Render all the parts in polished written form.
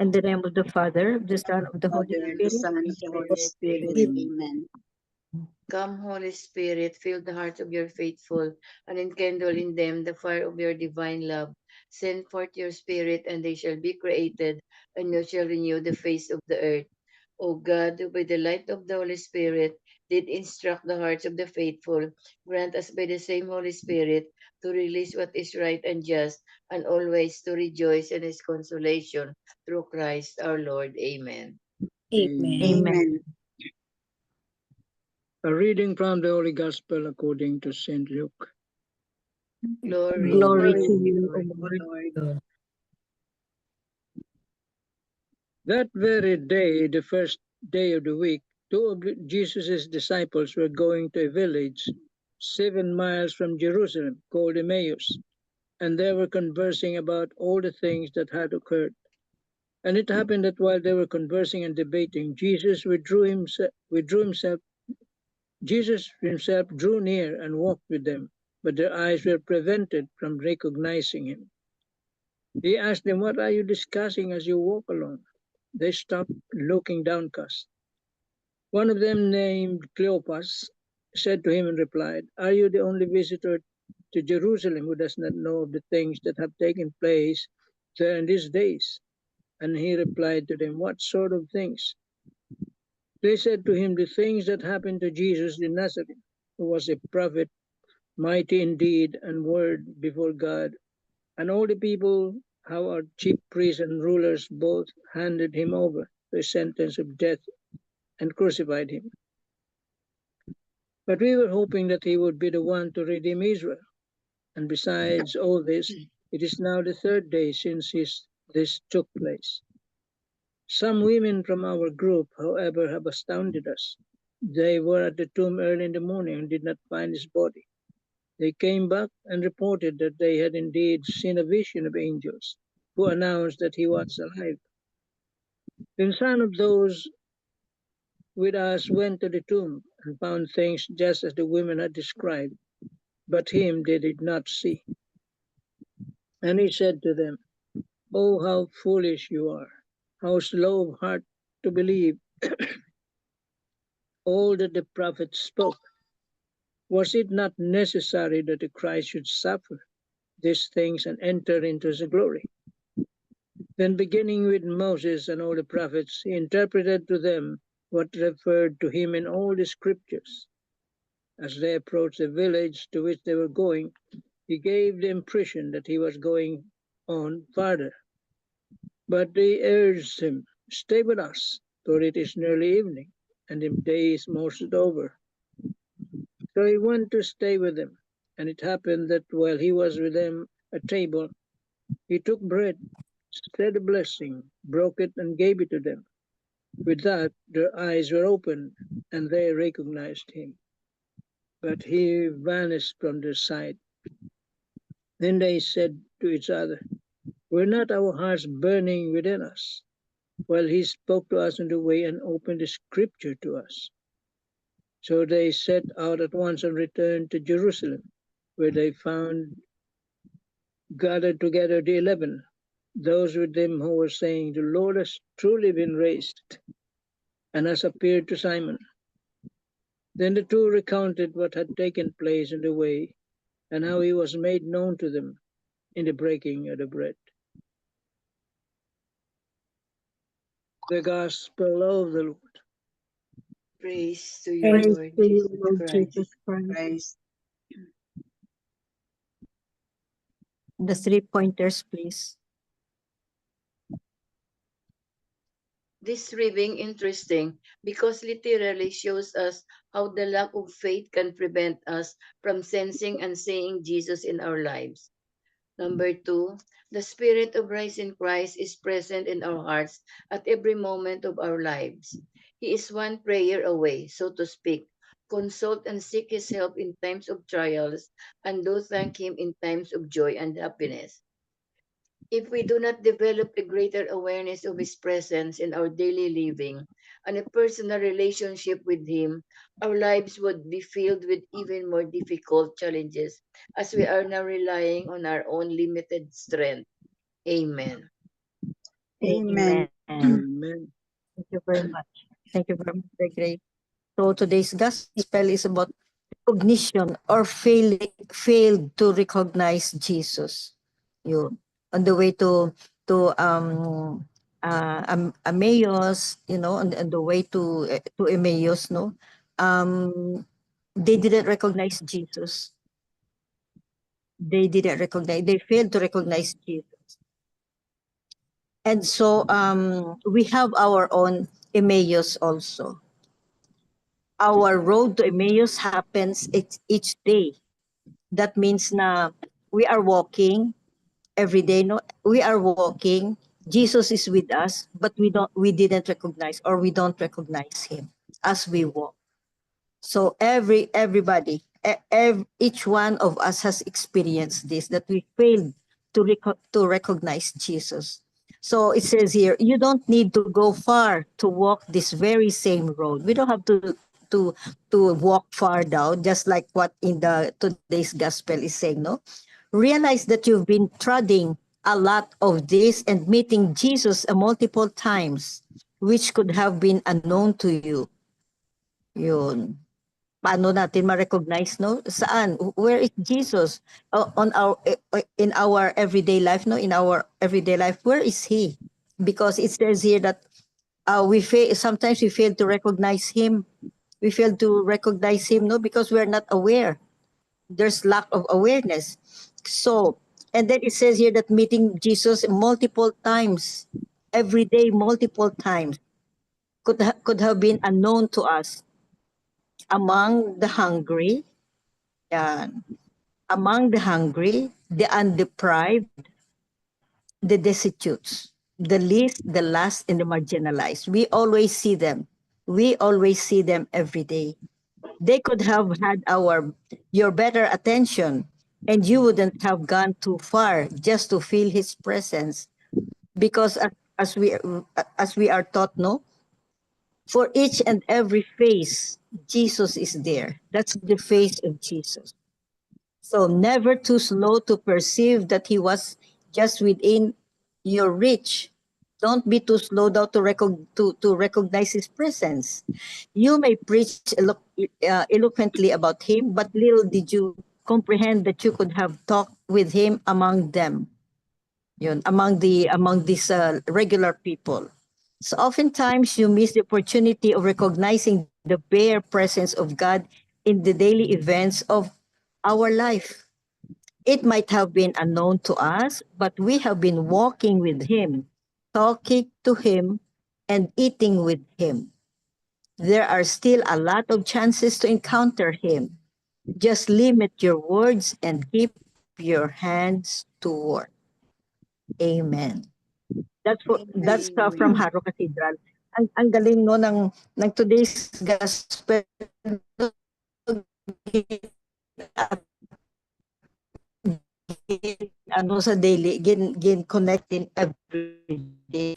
In the name of the Father, of the Son, of the Holy Father, the Spirit. Son, and the Holy Spirit. Amen. Come, Holy Spirit, fill the hearts of your faithful, and enkindle in them the fire of your divine love. Send forth your Spirit, and they shall be created, and you shall renew the face of the earth. O God, who by the light of the Holy Spirit did instruct the hearts of the faithful, grant us by the same Holy Spirit to release what is right and just, and always to rejoice in his consolation through Christ our Lord. Amen. Amen. Amen. A reading from the Holy Gospel according to St. Luke. Glory, Glory to to you, you, O Lord. Lord. That very day, the first day of the week, two of Jesus' disciples were going to a village 7 miles from Jerusalem called Emmaus, and they were conversing about all the things that had occurred. And it happened that while they were conversing and debating, Jesus himself drew near and walked with them, but their eyes were prevented from recognizing him. He asked them, "What are you discussing as you walk along?" They stopped, looking downcast. One of them, named Cleopas, said to him and replied, "Are you the only visitor to Jerusalem who does not know of the things that have taken place there in these days?" And he replied to them, "What sort of things?" They said to him, "The things that happened to Jesus the Nazarene, who was a prophet, mighty in deed and word before God, and all the people, how our chief priests and rulers both handed him over to a sentence of death and crucified him. But we were hoping that he would be the one to redeem Israel. And besides all this, it is now the third day since this took place. Some women from our group, however, have astounded us. They were at the tomb early in the morning and did not find his body. They came back and reported that they had indeed seen a vision of angels who announced that he was alive. Then some of those with us went to the tomb and found things just as the women had described, but him they did not see. And he said to them, "Oh, how foolish you are, how slow of heart to believe all that the prophets spoke. Was it not necessary that the Christ should suffer these things and enter into his glory?" Then beginning with Moses and all the prophets, he interpreted to them what referred to him in all the scriptures. As they approached the village to which they were going, he gave the impression that he was going on farther. But they urged him, "Stay with us, for it is nearly evening, and the day is most over." So he went to stay with them. And it happened that while he was with them at table, he took bread, said a blessing, broke it, and gave it to them. With that, their eyes were opened, and they recognized him. But he vanished from their sight. Then they said to each other, "Were not our hearts burning within us while he spoke to us in the way and opened the scripture to us?" So they set out at once and returned to Jerusalem, where they found gathered together the 11, those with them who were saying, "The Lord has truly been raised and has appeared to Simon." Then the two recounted what had taken place in the way and how he was made known to them in the breaking of the bread. The Gospel of the Lord. Praise to you, Praise Lord to you, Jesus Lord Christ. Jesus Christ. Christ. The 3 pointers, please. This reading interesting because literally shows us how the lack of faith can prevent us from sensing and seeing Jesus in our lives. Number 2, the Spirit of rising Christ is present in our hearts at every moment of our lives. He is one prayer away, so to speak. Consult and seek His help in times of trials, and do thank Him in times of joy and happiness. If we do not develop a greater awareness of His presence in our daily living and a personal relationship with Him, our lives would be filled with even more difficult challenges as we are now relying on our own limited strength. Amen. Amen. Amen. Thank you very much. Thank you very much. Very great. So today's gospel is about recognition or failed to recognize Jesus. You on the way to Emmaus, on the way to Emmaus, no, they didn't recognize Jesus. They didn't recognize. They failed to recognize Jesus. And so we have our own Emmaus also. Our road to Emmaus happens each day. That means na we are walking every day. No, we are walking. Jesus is with us, but we didn't recognize, or we don't recognize him as we walk. So everybody, each one of us has experienced this, that we failed to recognize Jesus. So it says here, you don't need to go far to walk this very same road. We don't have to walk far down, just like what in the today's gospel is saying, no? Realize that you've been treading a lot of this and meeting Jesus multiple times, which could have been unknown to you. Yun. Paano natin ma-recognize, no? Saan? Where is Jesus? In our everyday life, no? In our everyday life, where is he? Because it says here that sometimes we fail to recognize him. We fail to recognize him, no? Because we're not aware. There's lack of awareness. So, and then it says here that meeting Jesus multiple times, every day, multiple times, could have been unknown to us. Among the hungry, among the hungry, the undeprived, the destitutes, the least, the last, and the marginalized. We always see them. We always see them every day. They could have had your better attention, and you wouldn't have gone too far just to feel his presence. Because as we are taught, no, for each and every face, Jesus is there. That's the face of Jesus. So never too slow to perceive that he was just within your reach. Don't be too slow down to recognize his presence. You may preach eloquently about him, but little did you comprehend that you could have talked with him among them, among these regular people. So oftentimes you miss the opportunity of recognizing the bare presence of God in the daily events of our life. It might have been unknown to us, but we have been walking with him, talking to him, and eating with him. There are still a lot of chances to encounter him. Just limit your words and keep your hands to work. Amen. That's from Haro Cathedral. Ang galing, no, ng today's gospel, sa daily, connecting every day,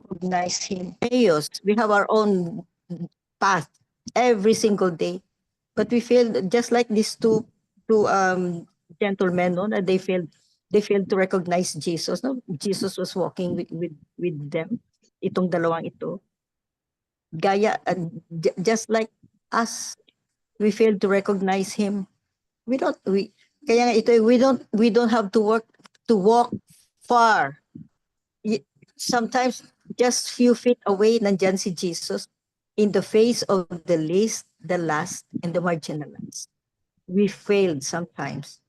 recognize him. Chaos. We have our own path every single day, but we feel just like these two gentlemen, no, that they failed to recognize Jesus. No, Jesus was walking with them. Itong dalawang ito, just like us, we failed to recognize him. Kaya nga ito, we don't have to walk far. Sometimes just few feet away, nandyan si Jesus in the face of the least, the last, and the marginalized. We failed sometimes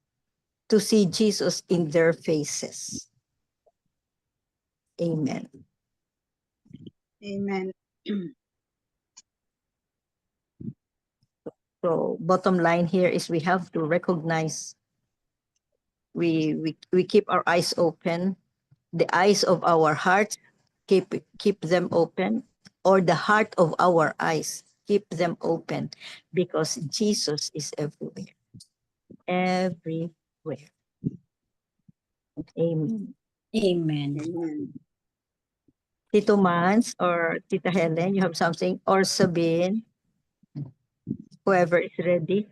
to see Jesus in their faces. Amen. Amen. So bottom line here is we have to recognize, we keep our eyes open, the eyes of our heart, keep them open, or the heart of our eyes, keep them open, because Jesus is everywhere. Everywhere. Amen. Amen. Tito Mans or Tita Helen, you have something? Or Sabine? Whoever is ready.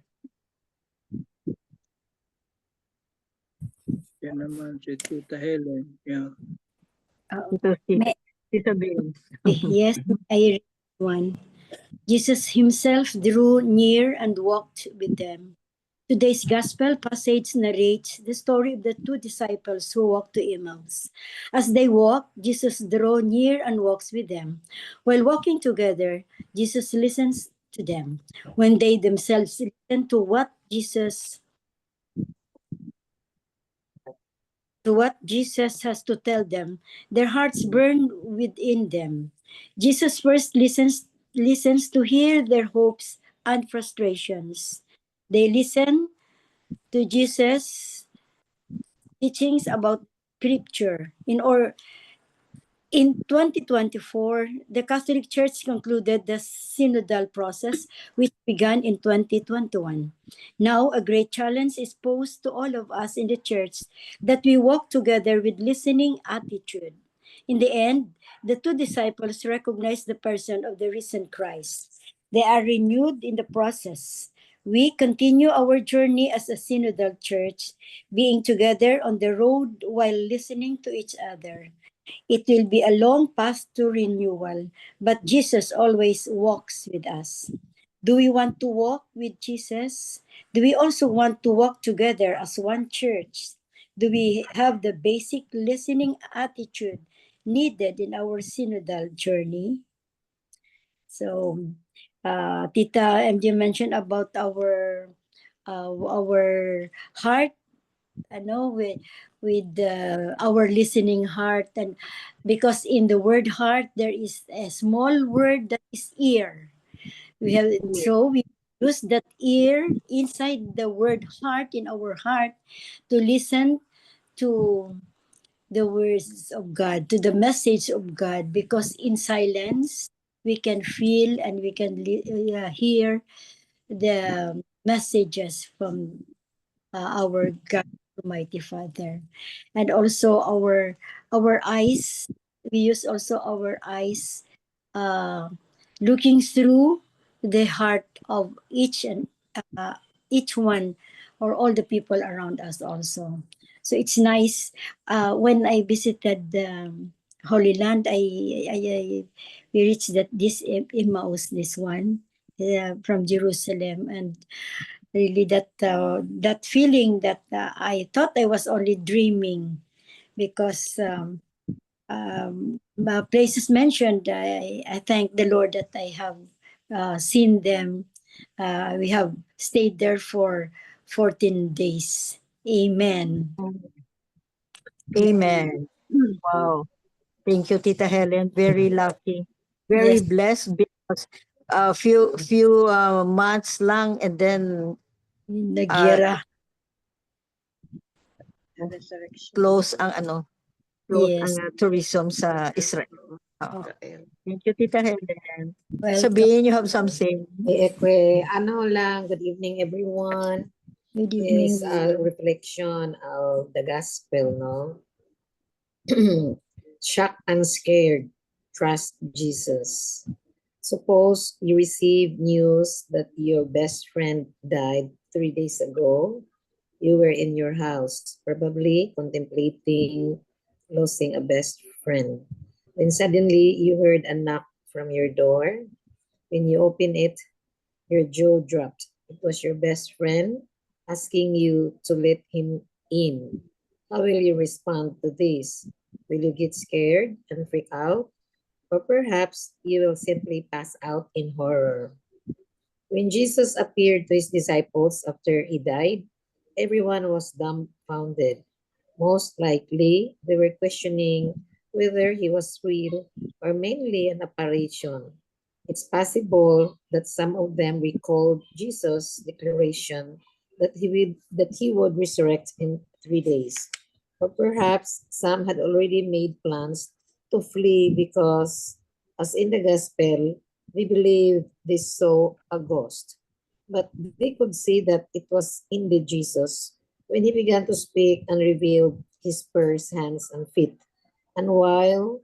Yan naman si Tita Helen. Yeah. Tito Steve. Tita Bing. Yes, I read one. Jesus himself drew near and walked with them. Today's gospel passage narrates the story of the two disciples who walked to Emmaus. As they walk, Jesus draws near and walks with them. While walking together, Jesus listens to them. When they themselves listen to what Jesus has to tell them, their hearts burn within them. Jesus first listens to hear their hopes and frustrations. They listen to Jesus' teachings about scripture. In 2024, the Catholic Church concluded the synodal process, which began in 2021. Now, a great challenge is posed to all of us in the Church that we walk together with listening attitude. In the end, the two disciples recognized the person of the risen Christ. They are renewed in the process. We continue our journey as a synodal church, being together on the road while listening to each other. It will be a long path to renewal, but Jesus always walks with us. Do we want to walk with Jesus? Do we also want to walk together as one church? Do we have the basic listening attitude needed in our synodal journey? So, Tita MJ mentioned about our heart, with our listening heart, and because in the word heart there is a small word that is ear. We use that ear inside the word heart in our heart to listen to the words of God, to the message of God, because in silence we can feel and we can hear the messages from our God Almighty Father. And also our eyes, we use also our eyes, uh, looking through the heart of uh, each one, or all the people around us also. So it's nice. When I visited the Holy Land, we reached this Emmaus, this one, from Jerusalem, and really that feeling that I thought I was only dreaming, because places mentioned, I thank the Lord that I have seen them. We have stayed there for 14 days. Amen. Amen. Wow. Thank you, Tita Helen. Very lucky. Very Yes. blessed, because a few months lang, and then Nagyera. Resurrection. close Yes. ang tourism sa Israel. Oo. Thank you, Tita Helen. Welcome. Sabihin, you have something. Good evening, everyone. Good evening. Is a reflection of the gospel, no? Shocked and scared, trust Jesus. Suppose you receive news that your best friend died 3 days ago. You were in your house, probably contemplating losing a best friend. Then suddenly you heard a knock from your door. When you open it, your jaw dropped. It was your best friend asking you to let him in. How will you respond to this? Will you get scared and freak out? Or perhaps you will simply pass out in horror. When Jesus appeared to his disciples after he died, everyone was dumbfounded. Most likely, they were questioning whether he was real or mainly an apparition. It's possible that some of them recalled Jesus' declaration that he would resurrect in 3 days. Or perhaps some had already made plans to flee because, as in the gospel, we believe they saw a ghost. But they could see that it was indeed Jesus when he began to speak and revealed his pierced hands and feet. And while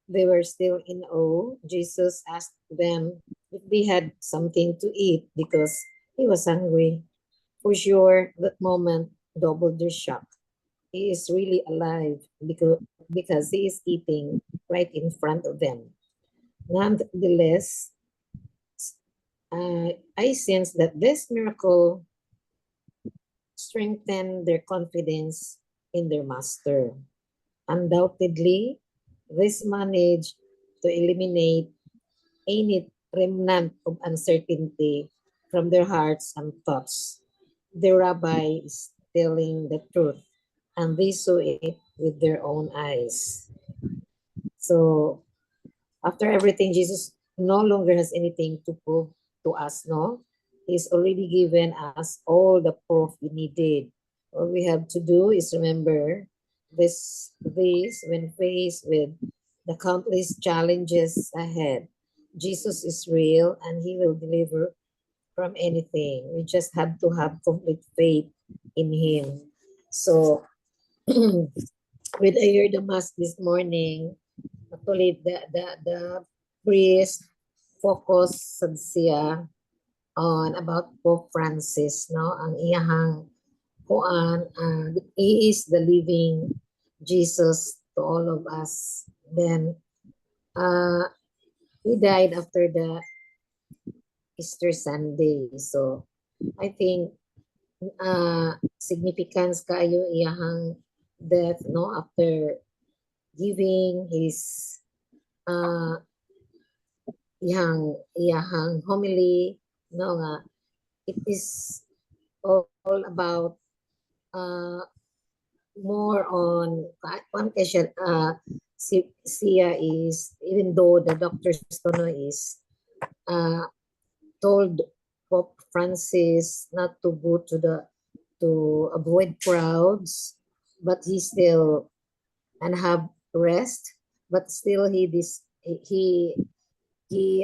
they were still in awe, Jesus asked them if they had something to eat because he was hungry. For sure, that moment doubled their shock. He is really alive because he is eating. right in front of them. Nonetheless, I sense that this miracle strengthened their confidence in their master. Undoubtedly, this managed to eliminate any remnant of uncertainty from their hearts and thoughts. The rabbi is telling the truth, and they saw it with their own eyes. So, after everything, Jesus no longer has anything to prove to us, no? He's already given us all the proof we needed. All we have to do is remember this when faced with the countless challenges ahead. Jesus is real and he will deliver from anything. We just have to have complete faith in him. So when I heard the mass this morning, actually the priest focused siya on about Pope Francis, no? Ang iyahang kuan, he is the living Jesus to all of us. Then he died after the Easter Sunday. So I think significance kayo iyahang death, no, after giving his iyahang homily, no, nga it is all about more on one question, siya is, even though the doctors don't know, is told Pope Francis not to go to avoid crowds, but he still and have rest, but still he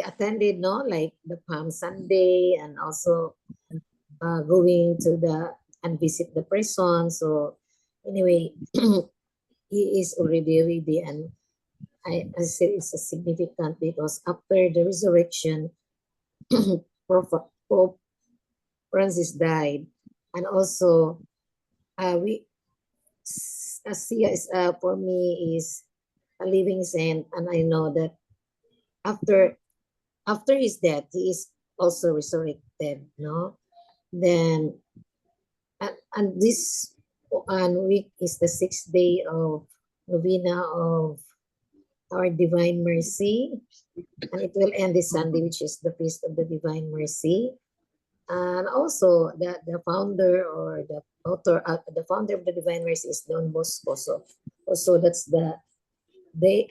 attended, no, like the Palm Sunday, and also going to and visit the prison. So anyway, he is already ready, and I said it's a significant because after the resurrection, Pope Francis died, and also we Sia is for me is a living saint, and I know that after his death, he is also resurrected, no? Then and this week is the 6th day of novena of our Divine Mercy, and it will end this Sunday, which is the Feast of the Divine Mercy. And also the founder or the author, the founder of the Divine Mercy is Don Bosco. So also that's the day,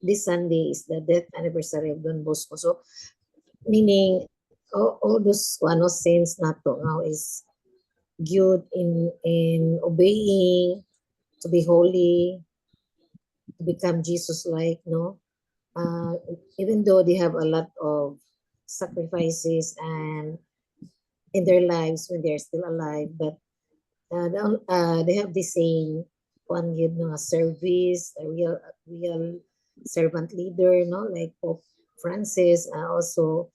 this Sunday is the death anniversary of Don Bosco. So meaning all those saints nato now is good in obeying, to be holy, to become Jesus-like, no? Even though they have a lot of sacrifices and in their lives when they're still alive, but they have the same one good, no, service, a real servant leader, no, like Pope Francis, also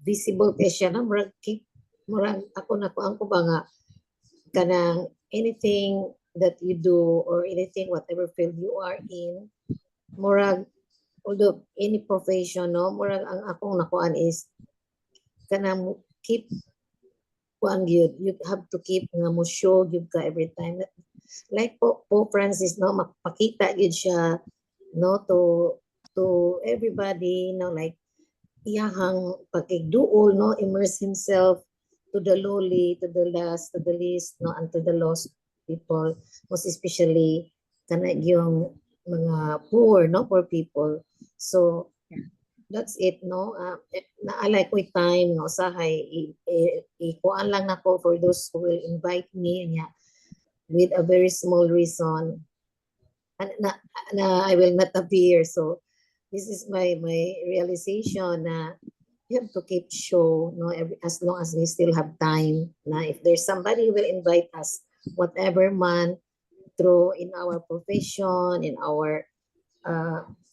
visible kay siya, no, murag ako nakuan ko ba nga kanang anything that you do or anything, whatever field you are in, murag although any profession, no, murag ang akong nakuan is kanang keep kuan gyud, you have to keep nga mo show gyud ka every time, like Pope Francis, no, makapakita gyud siya, no, to everybody, no, like iyahang pagigduol, no, immerse himself to the lowly, to the last, to the least, no, and to the lost people, most especially kana yung mga poor, no, poor people. So that's it, no. Naalay ko time, no, usahay ikuan lang nako for those who will invite me niya with a very small reason, and na I will not appear. So this is my realization na you have to keep show, no, as long as we still have time, na if there's somebody who will invite us, whatever man, through in our profession, in our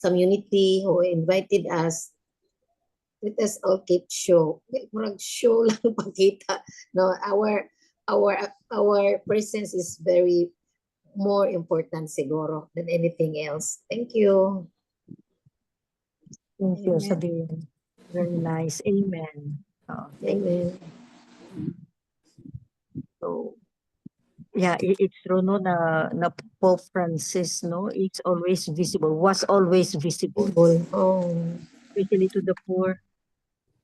community who invited us, let us all keep show. Murag show lang pakita, no, our presence is very more important siguro than anything else. Thank you. Thank you, Amen. Sabine. Very nice. Amen. Thank you. Amen. So, yeah, it's true, no, na Pope Francis, no, it's always visible, was always visible, Oh, especially to the poor,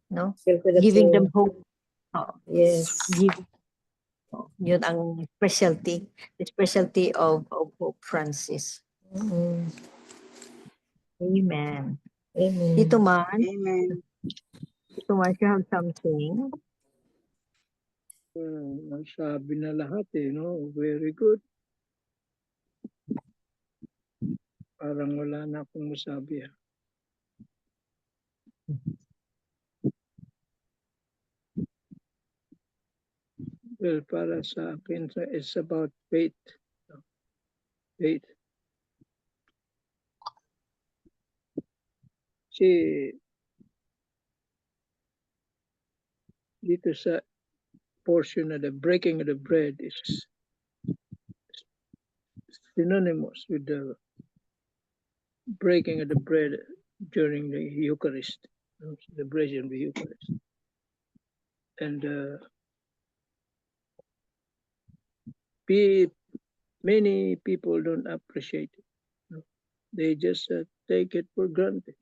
no, still to the giving them poor. hope. Oh, Yes. giving, yun ang specialty, the specialty of Pope Francis. Mm, Amen. amen. Tito Man, Amen. Tito Man, you have something? Nasabi na lahat no? Very good. Parang wala na akong masabi. Well, para sa akin, it's about faith. Faith. Kasi dito sa portion of the breaking of the bread is synonymous with the breaking of the bread during the Eucharist, celebration of the Eucharist. And many people don't appreciate it. They just take it for granted.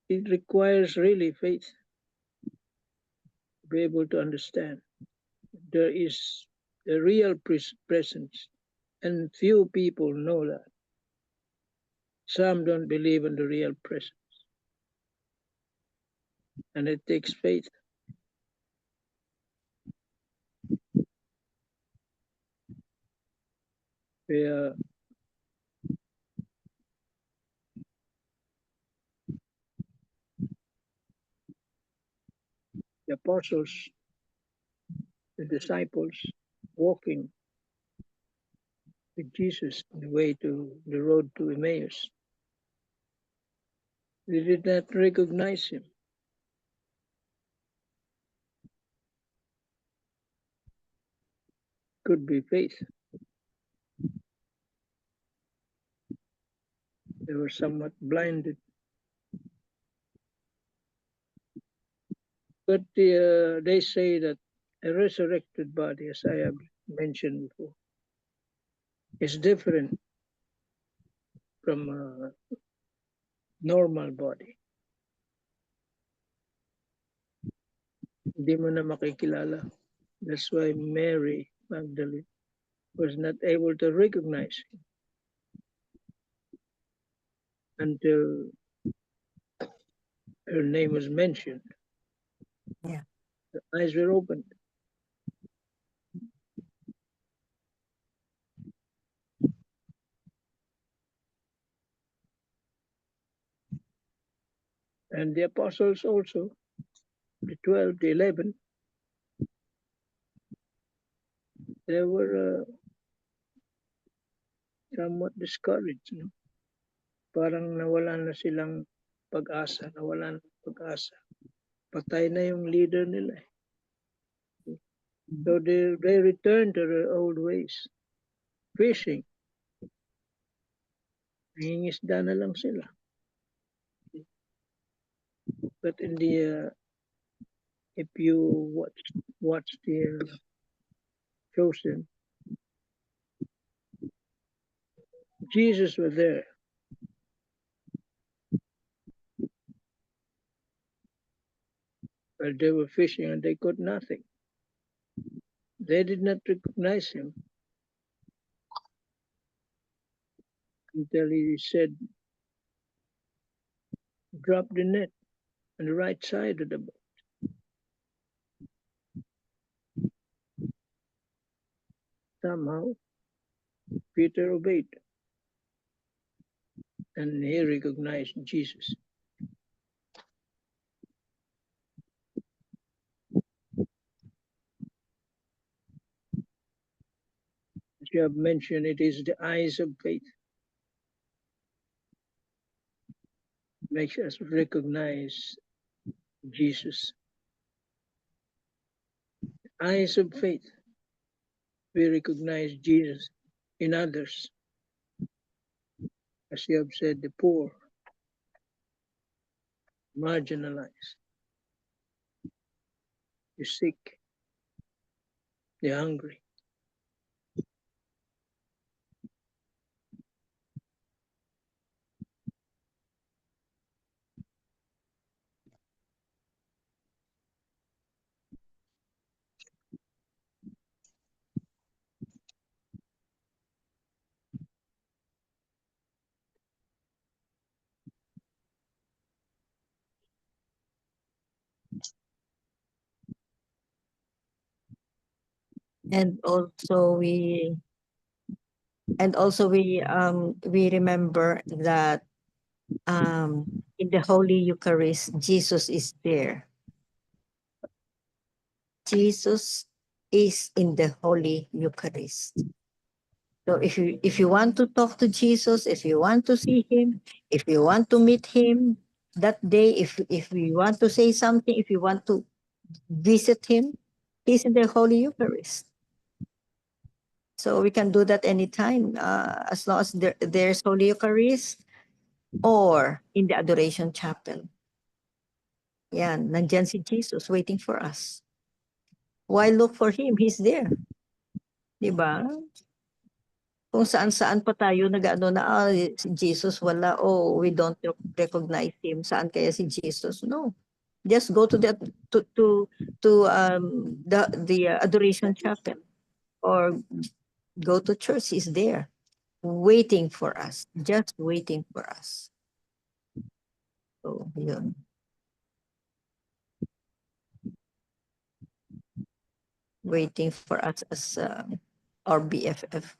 It requires really faith to be able to understand. There is a real presence, and few people know that. Some don't believe in the real presence, and it takes faith. The apostles, the disciples, walking with Jesus on the way to the road to Emmaus, they did not recognize him. Could be faith. They were somewhat blinded. But they say that a resurrected body, as I have mentioned before, is different from a normal body. Hindi mo na makikilala. That's why Mary Magdalene was not able to recognize him until her name was mentioned. Yeah. The eyes were opened. And the apostles also, the 12, the 11, they were somewhat discouraged. No? Parang nawalan na silang pag-asa, nawalan ng pag-asa. Patay na yung leader nila. So they returned to their old ways. Fishing. Nangingisda na lang sila. But in the if you watch the Chosen, Jesus was there. But they were fishing and they caught nothing. They did not recognize him until he said, drop the net on the right side of the boat. Somehow, Peter obeyed and he recognized Jesus. As you have mentioned, it is the eyes of faith makes us recognize Jesus. Eyes of faith. we recognize Jesus in others. As you have said, the poor, marginalized, the sick, the hungry. And also we remember that in the Holy Eucharist, Jesus is there. Jesus is in the Holy Eucharist. So if you want to talk to Jesus, if you want to see him, if you want to meet him that day, if you want to say something, if you want to visit him, he's in the Holy Eucharist. So we can do that anytime, as long as there's Holy Eucharist or in the Adoration Chapel. Yan, nandyan si Jesus waiting for us. Why look for him? He's there. Diba? Kung saan-saan pa tayo nag-ano na, si Jesus wala, oh, we don't recognize him. Saan kaya si Jesus? No. Just go to the Adoration Chapel or go to church. He's there waiting for us, just waiting for us. So, yun. Waiting for us as our BFF.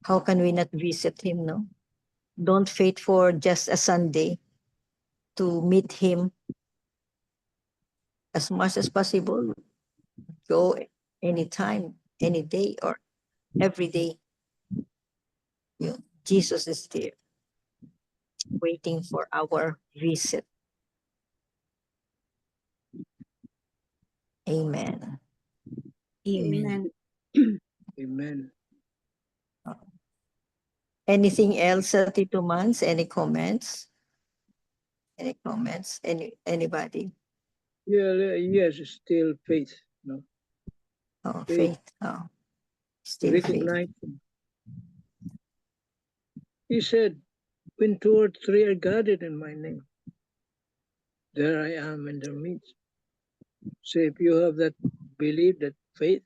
How can we not visit him, no? Don't wait for just a Sunday to meet him. As much as possible, go anytime, any day, or every day. Jesus is there, waiting for our visit. Amen. Amen. Amen. Anything else, Tito Mans? Any comments? Any comments? Anybody? Yeah, yes, still faith. No, Oh, Faith. faith. Oh, still faith. recognize him. He said, when 2 or 3 are gathered in my name, there I am in their midst. So if you have that belief, that faith,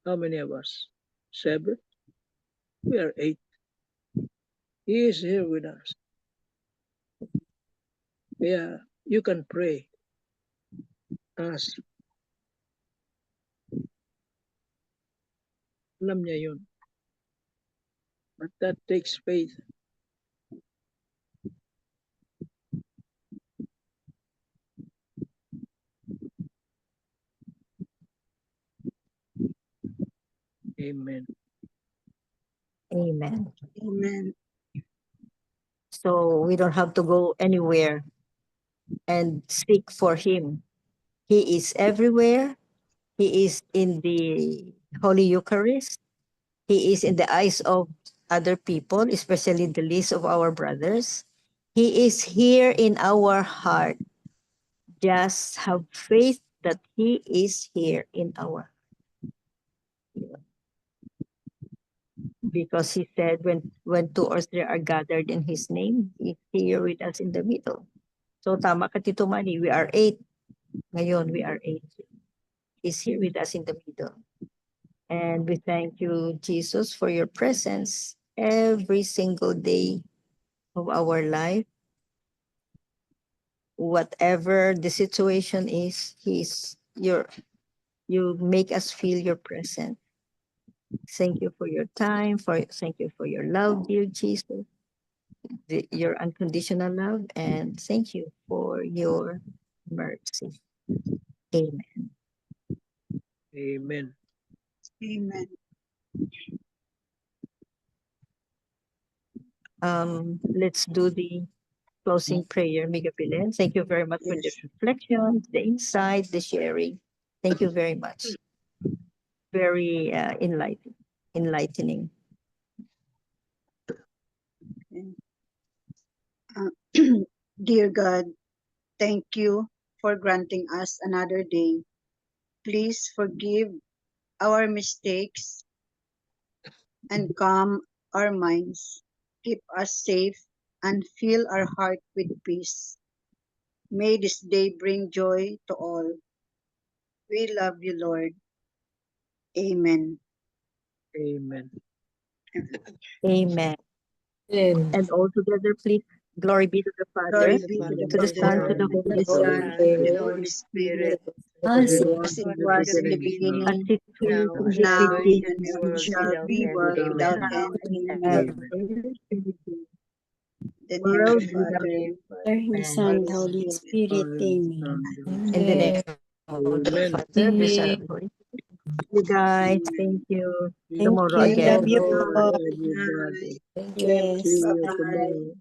how many of us? 7? We are 8. He is here with us. Yeah, you can pray. Ask. Alam niya yun. But that takes faith. Amen. Amen. Amen. So we don't have to go anywhere and seek for him. He is everywhere. He is in the Holy Eucharist. He is in the eyes of other people, especially the least of our brothers. He is here in our heart. Just have faith that he is here in our heart. Because he said, when 2 or 3 are gathered in his name, he's here with us in the middle. So tama ka, Tito Manny, we are 8. Ngayon, we are 8. He's here with us in the middle. And we thank you, Jesus, for your presence every single day of our life. Whatever the situation is, you make us feel your presence. Thank you for your time, thank you for your love, dear Jesus, your unconditional love, and thank you for your mercy. Amen. Amen. Amen. Let's do the closing prayer, Miguel Pilen. Thank you very much for the Yes. reflection, the insight, the sharing. Thank you very much. Very enlightening. Dear God, thank you for granting us another day. Please forgive our mistakes and calm our minds. Keep us safe and fill our heart with peace. May this day bring joy to all. We love you, Lord. Amen. Amen. Amen. And And all together, please, glory be to the Glory Father, be to to the the Son, Father, to the to Holy the Spirit, Son, and to the Holy Spirit, As As it it was as it in the was in the beginning, as beginning, it is now, in and the now, ever beginning, shall be, and world shall without be end. world without Amen. end. and Amen. The name of world the without Father, Father, the Son, and the Holy Spirit. Amen. in the name of the Amen. Father, the Son, and the Holy Spirit. You guys, thank you. Thank Tomorrow you. again. Love you Lord, all. everybody. Bye. thank you, Yes. See you Bye-bye. tomorrow.